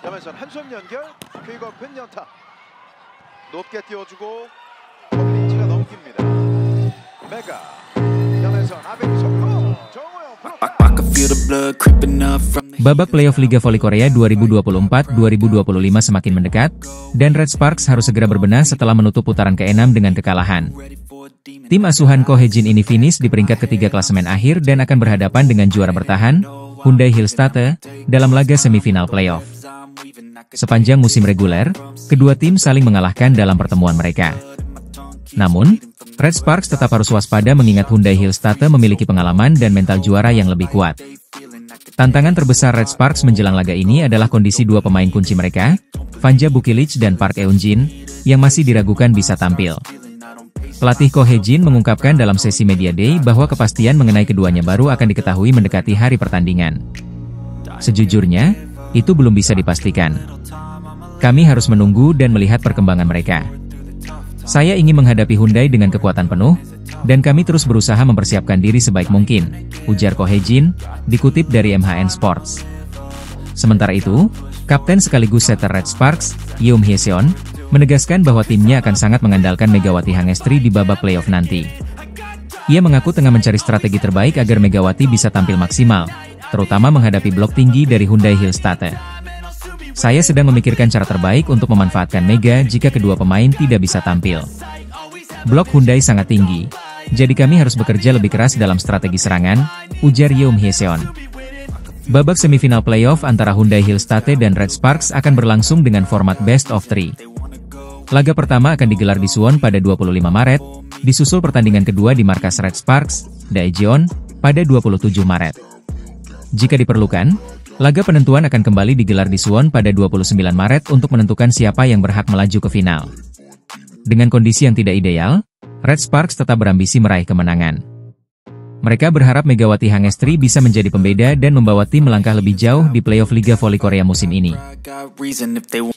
염에선 한손 연결, 퀵업은 연타. 높게 띄워주고 권민지가 넘깁니다. 메가 염에선 아베이소 정우영 Babak playoff Liga Voli Korea 2024-2025 semakin mendekat, dan Red Sparks harus segera berbenah setelah menutup putaran ke-6 dengan kekalahan. Tim asuhan Ko Hae-jin ini finish di peringkat ketiga klasemen akhir dan akan berhadapan dengan juara bertahan, Hyundai Hillstatte, dalam laga semifinal playoff. Sepanjang musim reguler, kedua tim saling mengalahkan dalam pertemuan mereka. Namun, Red Sparks tetap harus waspada mengingat Hyundai Hillstatte memiliki pengalaman dan mental juara yang lebih kuat. Tantangan terbesar Red Sparks menjelang laga ini adalah kondisi dua pemain kunci mereka, Vanja Bukilic dan Park Eun-jin, yang masih diragukan bisa tampil. Pelatih Ko Hae-jin mengungkapkan dalam sesi media day bahwa kepastian mengenai keduanya baru akan diketahui mendekati hari pertandingan. Sejujurnya, itu belum bisa dipastikan. Kami harus menunggu dan melihat perkembangan mereka. Saya ingin menghadapi Hyundai dengan kekuatan penuh, dan kami terus berusaha mempersiapkan diri sebaik mungkin, ujar Ko Hae-jin, dikutip dari MHN Sports. Sementara itu, kapten sekaligus setter Red Sparks, Yeom Hye-seon, menegaskan bahwa timnya akan sangat mengandalkan Megawati Hangestri di babak playoff nanti. Ia mengaku tengah mencari strategi terbaik agar Megawati bisa tampil maksimal, terutama menghadapi blok tinggi dari Hyundai Hillstatte. Saya sedang memikirkan cara terbaik untuk memanfaatkan Mega jika kedua pemain tidak bisa tampil. Blok Hyundai sangat tinggi, jadi kami harus bekerja lebih keras dalam strategi serangan, ujar Yeom Hye-seon. Babak semifinal playoff antara Hyundai Hillstatte dan Red Sparks akan berlangsung dengan format best of 3. Laga pertama akan digelar di Suwon pada 25 Maret, disusul pertandingan kedua di markas Red Sparks, Daejeon, pada 27 Maret. Jika diperlukan, laga penentuan akan kembali digelar di Suwon pada 29 Maret untuk menentukan siapa yang berhak melaju ke final. Dengan kondisi yang tidak ideal, Red Sparks tetap berambisi meraih kemenangan. Mereka berharap Megawati Hangestri bisa menjadi pembeda dan membawa tim melangkah lebih jauh di playoff Liga Voli Korea musim ini.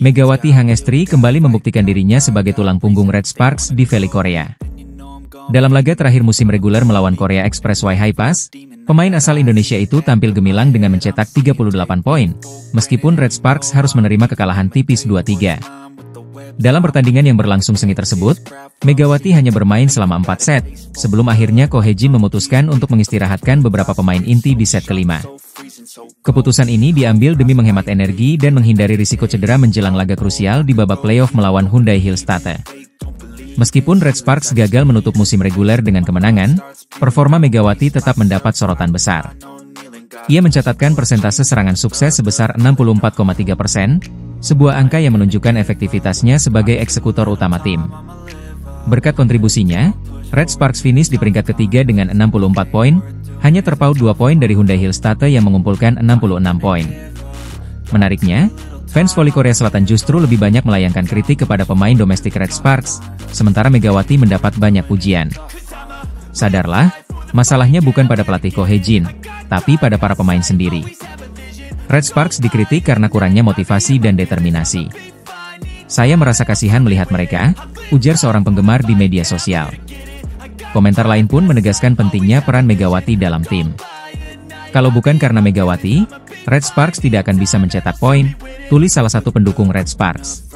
Megawati Hangestri kembali membuktikan dirinya sebagai tulang punggung Red Sparks di Voli Korea. Dalam laga terakhir musim reguler melawan Korea Expressway Hi-Pass, pemain asal Indonesia itu tampil gemilang dengan mencetak 38 poin, meskipun Red Sparks harus menerima kekalahan tipis 2-3. Dalam pertandingan yang berlangsung sengit tersebut, Megawati hanya bermain selama 4 set, sebelum akhirnya Ko Hae-jin memutuskan untuk mengistirahatkan beberapa pemain inti di set kelima. Keputusan ini diambil demi menghemat energi dan menghindari risiko cedera menjelang laga krusial di babak playoff melawan Hyundai Hillstatte. Meskipun Red Sparks gagal menutup musim reguler dengan kemenangan, performa Megawati tetap mendapat sorotan besar. Ia mencatatkan persentase serangan sukses sebesar 64,3%, sebuah angka yang menunjukkan efektivitasnya sebagai eksekutor utama tim. Berkat kontribusinya, Red Sparks finish di peringkat ketiga dengan 64 poin, hanya terpaut 2 poin dari Hyundai Hillstatte yang mengumpulkan 66 poin. Menariknya, fans voli Korea Selatan justru lebih banyak melayangkan kritik kepada pemain domestik Red Sparks, sementara Megawati mendapat banyak pujian. Sadarlah, masalahnya bukan pada pelatih Ko Hae-jin, tapi pada para pemain sendiri. Red Sparks dikritik karena kurangnya motivasi dan determinasi. Saya merasa kasihan melihat mereka, ujar seorang penggemar di media sosial. Komentar lain pun menegaskan pentingnya peran Megawati dalam tim. Kalau bukan karena Megawati, Red Sparks tidak akan bisa mencetak poin, tulis salah satu pendukung Red Sparks.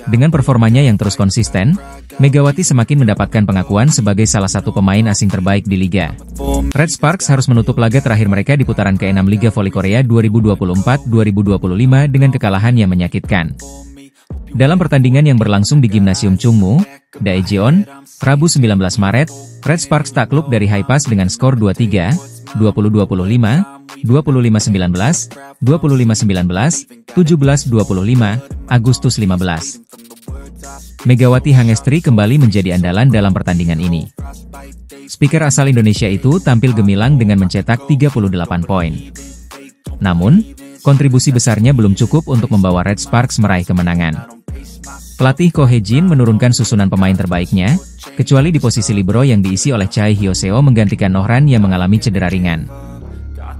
Dengan performanya yang terus konsisten, Megawati semakin mendapatkan pengakuan sebagai salah satu pemain asing terbaik di liga. Red Sparks harus menutup laga terakhir mereka di putaran ke-6 Liga Voli Korea 2024-2025 dengan kekalahan yang menyakitkan. Dalam pertandingan yang berlangsung di Gimnasium Chungmu, Daejeon, Rabu 19 Maret, Red Sparks takluk dari Hi-Pass dengan skor 2-3, 20-25, 25-19, 25-19, 17-25, Agustus 15. Megawati Hangestri kembali menjadi andalan dalam pertandingan ini. Speaker asal Indonesia itu tampil gemilang dengan mencetak 38 poin. Namun, kontribusi besarnya belum cukup untuk membawa Red Sparks meraih kemenangan. Pelatih Ko Hae-jin menurunkan susunan pemain terbaiknya, kecuali di posisi libero yang diisi oleh Chae Hyo-seo menggantikan Nohran yang mengalami cedera ringan.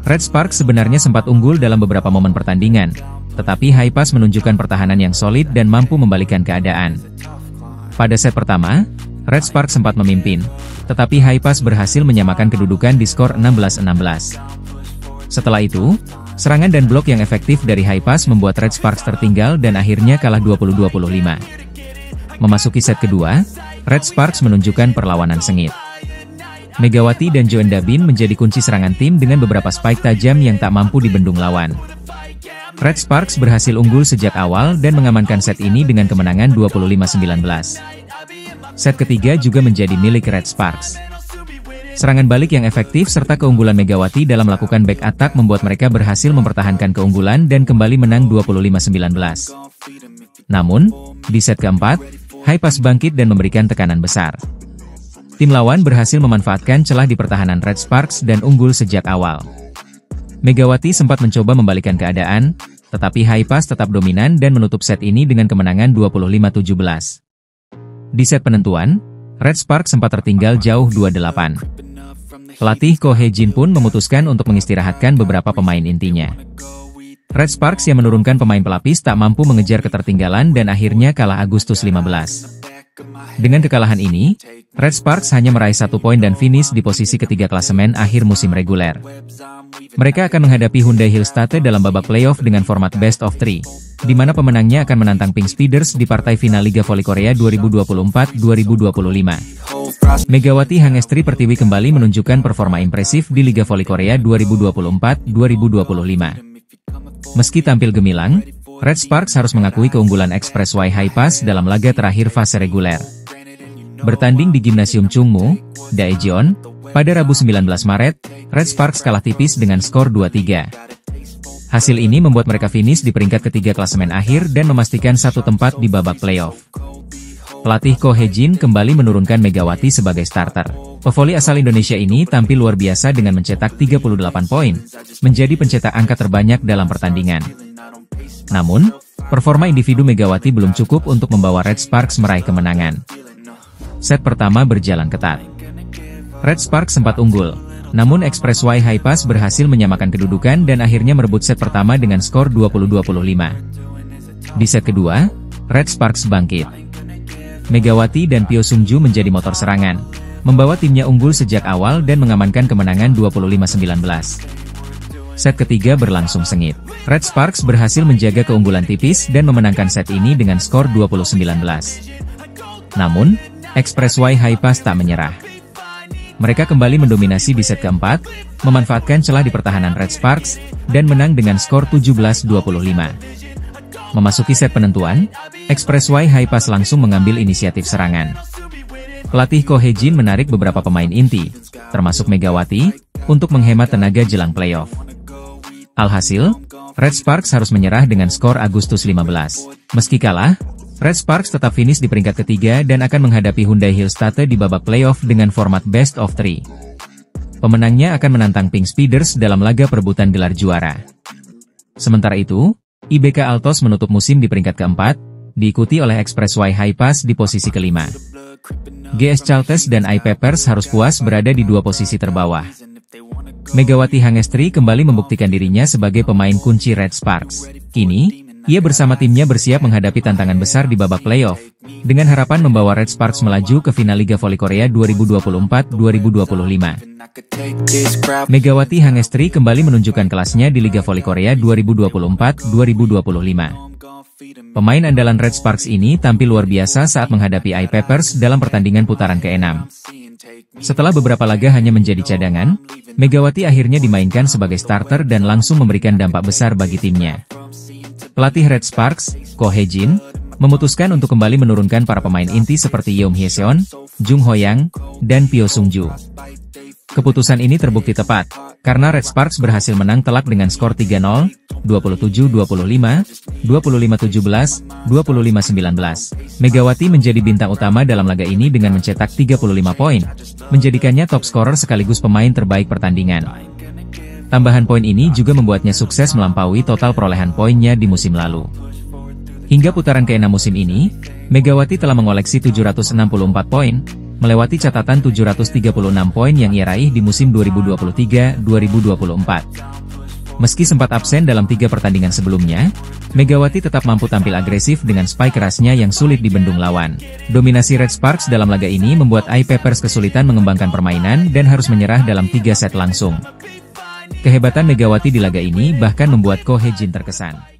Red Sparks sebenarnya sempat unggul dalam beberapa momen pertandingan, tetapi Hi-Pass menunjukkan pertahanan yang solid dan mampu membalikkan keadaan. Pada set pertama, Red Sparks sempat memimpin, tetapi Hi-Pass berhasil menyamakan kedudukan di skor 16-16. Setelah itu, Serangan dan blok yang efektif dari High Pass membuat Red Sparks tertinggal dan akhirnya kalah 20-25. Memasuki set kedua, Red Sparks menunjukkan perlawanan sengit. Megawati dan Joen Dabin menjadi kunci serangan tim dengan beberapa spike tajam yang tak mampu dibendung lawan. Red Sparks berhasil unggul sejak awal dan mengamankan set ini dengan kemenangan 25-19. Set ketiga juga menjadi milik Red Sparks. Serangan balik yang efektif serta keunggulan Megawati dalam melakukan back attack membuat mereka berhasil mempertahankan keunggulan dan kembali menang 25-19. Namun, di set keempat, High Pass bangkit dan memberikan tekanan besar. Tim lawan berhasil memanfaatkan celah di pertahanan Red Sparks dan unggul sejak awal. Megawati sempat mencoba membalikan keadaan, tetapi High Pass tetap dominan dan menutup set ini dengan kemenangan 25-17. Di set penentuan, Red Sparks sempat tertinggal jauh 2-8. Pelatih Ko Hye-jin pun memutuskan untuk mengistirahatkan beberapa pemain intinya. Red Sparks yang menurunkan pemain pelapis tak mampu mengejar ketertinggalan dan akhirnya kalah Agustus 15. Dengan kekalahan ini, Red Sparks hanya meraih 1 poin dan finish di posisi ketiga klasemen akhir musim reguler. Mereka akan menghadapi Hyundai Hillstate dalam babak playoff dengan format best of 3, di mana pemenangnya akan menantang Pink Speeders di partai final Liga Voli Korea 2024-2025. Megawati Hangestri Pertiwi kembali menunjukkan performa impresif di Liga Voli Korea 2024-2025. Meski tampil gemilang, Red Sparks harus mengakui keunggulan Expressway High Pass dalam laga terakhir fase reguler. Bertanding di Gimnasium Chungmu, Daejeon, pada Rabu 19 Maret, Red Sparks kalah tipis dengan skor 2-3. Hasil ini membuat mereka finish di peringkat ketiga klasemen akhir dan memastikan satu tempat di babak playoff. Pelatih Ko Hye-jin kembali menurunkan Megawati sebagai starter. Pevoli asal Indonesia ini tampil luar biasa dengan mencetak 38 poin, menjadi pencetak angka terbanyak dalam pertandingan. Namun, performa individu Megawati belum cukup untuk membawa Red Sparks meraih kemenangan. Set pertama berjalan ketat. Red Sparks sempat unggul, namun Expressway High Pass berhasil menyamakan kedudukan dan akhirnya merebut set pertama dengan skor 20-25. Di set kedua, Red Sparks bangkit. Megawati dan Pyo Sung-ju menjadi motor serangan, membawa timnya unggul sejak awal dan mengamankan kemenangan 25-19. Set ketiga berlangsung sengit. Red Sparks berhasil menjaga keunggulan tipis dan memenangkan set ini dengan skor 20-19. Namun, Expressway High Pass tak menyerah. Mereka kembali mendominasi di set keempat, memanfaatkan celah di pertahanan Red Sparks, dan menang dengan skor 17-25. Memasuki set penentuan, Expressway High Pass langsung mengambil inisiatif serangan. Pelatih Ko Hye-jin menarik beberapa pemain inti, termasuk Megawati, untuk menghemat tenaga jelang playoff. Alhasil, Red Sparks harus menyerah dengan skor Agustus 15. Meski kalah, Red Sparks tetap finish di peringkat ketiga dan akan menghadapi Hyundai Hillstate di babak playoff dengan format best of 3. Pemenangnya akan menantang Pink Speeders dalam laga perebutan gelar juara. Sementara itu, IBK Altos menutup musim di peringkat keempat, diikuti oleh Expressway High Pass di posisi kelima. GS Chalters dan I Peppers harus puas berada di dua posisi terbawah. Megawati Hangestri kembali membuktikan dirinya sebagai pemain kunci Red Sparks. Kini, ia bersama timnya bersiap menghadapi tantangan besar di babak playoff, dengan harapan membawa Red Sparks melaju ke final Liga Voli Korea 2024-2025. Megawati Hangestri kembali menunjukkan kelasnya di Liga Voli Korea 2024-2025. Pemain andalan Red Sparks ini tampil luar biasa saat menghadapi I Peppers dalam pertandingan putaran ke-6. Setelah beberapa laga hanya menjadi cadangan, Megawati akhirnya dimainkan sebagai starter dan langsung memberikan dampak besar bagi timnya. Pelatih Red Sparks, Ko Hye-jin, memutuskan untuk kembali menurunkan para pemain inti seperti Yeom Hye-seon, Jung Ho-yang, dan Pyo Sung-ju. Keputusan ini terbukti tepat, karena Red Sparks berhasil menang telak dengan skor 3-0, 27-25, 25-17, 25-19. Megawati menjadi bintang utama dalam laga ini dengan mencetak 35 poin, menjadikannya top scorer sekaligus pemain terbaik pertandingan. Tambahan poin ini juga membuatnya sukses melampaui total perolehan poinnya di musim lalu. Hingga putaran ke-6 musim ini, Megawati telah mengoleksi 764 poin, melewati catatan 736 poin yang ia raih di musim 2023-2024. Meski sempat absen dalam 3 pertandingan sebelumnya, Megawati tetap mampu tampil agresif dengan spike kerasnya yang sulit dibendung lawan. Dominasi Red Sparks dalam laga ini membuat I Peppers kesulitan mengembangkan permainan dan harus menyerah dalam 3 set langsung. Kehebatan Megawati di laga ini bahkan membuat Ko Hye-jin terkesan.